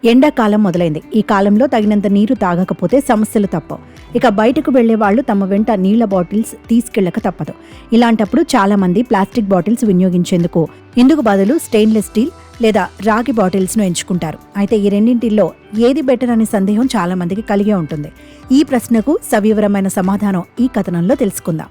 ఎండాకాలం మొదలైంది. ఈ కాలంలో తగినంత నీరు తాగకపోతే సమస్యలు తప్పవు. ఇక బయటకు వెళ్లే వాళ్లు తమ వెంట నీళ్ల బాటిల్స్ తీసుకెళ్లక తప్పదు. ఇలాంటప్పుడు చాలా మంది ప్లాస్టిక్ బాటిల్స్ వినియోగించేందుకు ఇందుకు బదులు స్టెయిన్లెస్ స్టీల్ లేదా రాగి బాటిల్స్ ను ఎంచుకుంటారు. అయితే ఈ రెండింటిలో ఏది బెటర్ అనే సందేహం చాలా మందికి కలిగే ఉంటుంది. ఈ ప్రశ్నకు సవివరమైన సమాధానం ఈ కథనంలో తెలుసుకుందాం.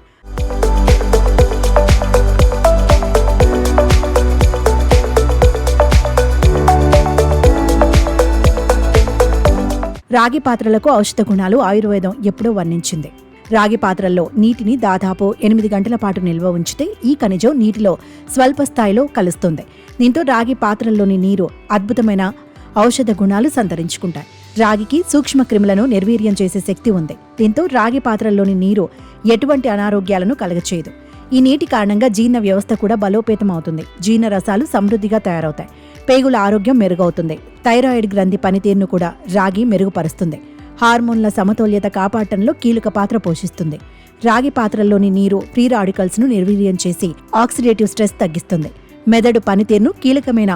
రాగి పాత్రలకు ఔషధ గుణాలు ఆయుర్వేదం ఎప్పుడో వర్ణించింది. రాగి పాత్రల్లో నీటిని దాదాపు 8 గంటల పాటు నిల్వ ఉంచితే ఈ ఖనిజం నీటిలో స్వల్ప స్థాయిలో కలుస్తుంది. దీంతో రాగి పాత్రల్లోని నీరు అద్భుతమైన ఔషధ గుణాలు సంతరించుకుంటాయి. రాగికి సూక్ష్మ క్రిములను నిర్వీర్యం చేసే శక్తి ఉంది. దీంతో రాగి పాత్రల్లోని నీరు ఎటువంటి అనారోగ్యాలను కలగచేయదు. ఈ నీటి కారణంగా జీర్ణ వ్యవస్థ కూడా బలోపేతం అవుతుంది. జీర్ణ రసాలు సమృద్ధిగా తయారవుతాయి. పేగుల ఆరోగ్యం మెరుగవుతుంది. థైరాయిడ్ గ్రంథి పనితీరును కూడా రాగి మెరుగుపరుస్తుంది. హార్మోన్ల సమతుల్యత కాపాడటంలో కీలక పాత్ర పోషిస్తుంది. రాగి పాత్రల్లోని నీరు ఫ్రీ రాడికల్స్ ను నిర్వీర్యం చేసి ఆక్సిడేటివ్ స్ట్రెస్ తగ్గిస్తుంది. మెదడు పనితీరును కీలకమైన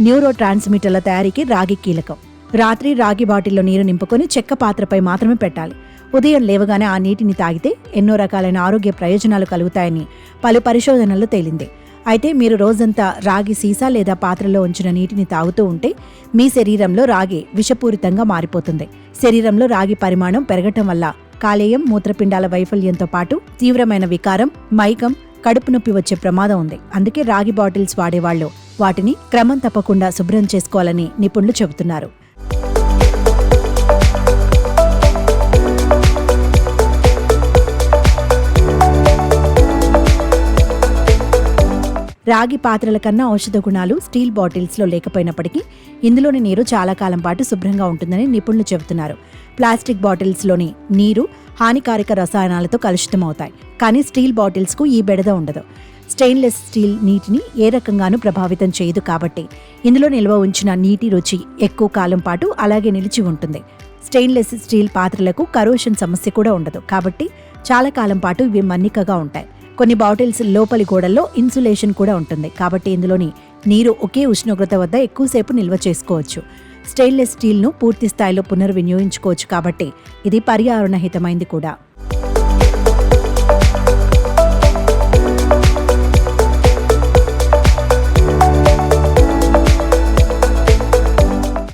న్యూరో ట్రాన్స్మిటర్ల తయారీకి రాగి కీలకం. రాత్రి రాగి బాటిల్లో నీరు నింపుకొని చెక్క పాత్రపై మాత్రమే పెట్టాలి. ఉదయం లేవగానే ఆ నీటిని తాగితే ఎన్నో రకాలైన ఆరోగ్య ప్రయోజనాలు కలుగుతాయని పలు పరిశోధనల్లో తేలింది. అయితే మీరు రోజంతా రాగి సీసా లేదా పాత్రలో ఉంచిన నీటిని తాగుతూ ఉంటే మీ శరీరంలో రాగి విషపూరితంగా మారిపోతుంది. శరీరంలో రాగి పరిమాణం పెరగటం వల్ల కాలేయం, మూత్రపిండాల వైఫల్యంతో పాటు తీవ్రమైన వికారం, మైకం, కడుపు నొప్పి వచ్చే ప్రమాదం ఉంది. అందుకే రాగి బాటిల్స్ వాడేవాళ్లు వాటిని క్రమం తప్పకుండా శుభ్రం చేసుకోవాలని నిపుణులు చెబుతున్నారు. రాగి పాత్రల కన్నా ఔషధ గుణాలు స్టీల్ బాటిల్స్లో లేకపోయినప్పటికీ ఇందులోని నీరు చాలా కాలం పాటు శుభ్రంగా ఉంటుందని నిపుణులు చెబుతున్నారు. ప్లాస్టిక్ బాటిల్స్లోని నీరు హానికారక రసాయనాలతో కలుషితమవుతాయి. కానీ స్టీల్ బాటిల్స్కు ఈ బెడద ఉండదు. స్టెయిన్లెస్ స్టీల్ నీటిని ఏ రకంగానూ ప్రభావితం చేయదు కాబట్టి ఇందులో నిల్వ ఉంచిన నీటి రుచి ఎక్కువ కాలం పాటు అలాగే నిలిచి ఉంటుంది. స్టెయిన్లెస్ స్టీల్ పాత్రలకు కరోషన్ సమస్య కూడా ఉండదు కాబట్టి చాలా కాలం పాటు ఇవి మన్నికగా ఉంటాయి. కొన్ని బాటిల్స్ లోపలి గోడల్లో ఇన్సులేషన్ కూడా ఉంటుంది కాబట్టి ఇందులోని నీరు ఒకే ఉష్ణోగ్రత వద్ద ఎక్కువసేపు నిల్వ చేసుకోవచ్చు. స్టెయిన్లెస్ స్టీల్ను పూర్తి స్థాయిలో పునర్వినియోగించుకోవచ్చు కాబట్టి ఇది పర్యావరణ హితమైంది కూడా.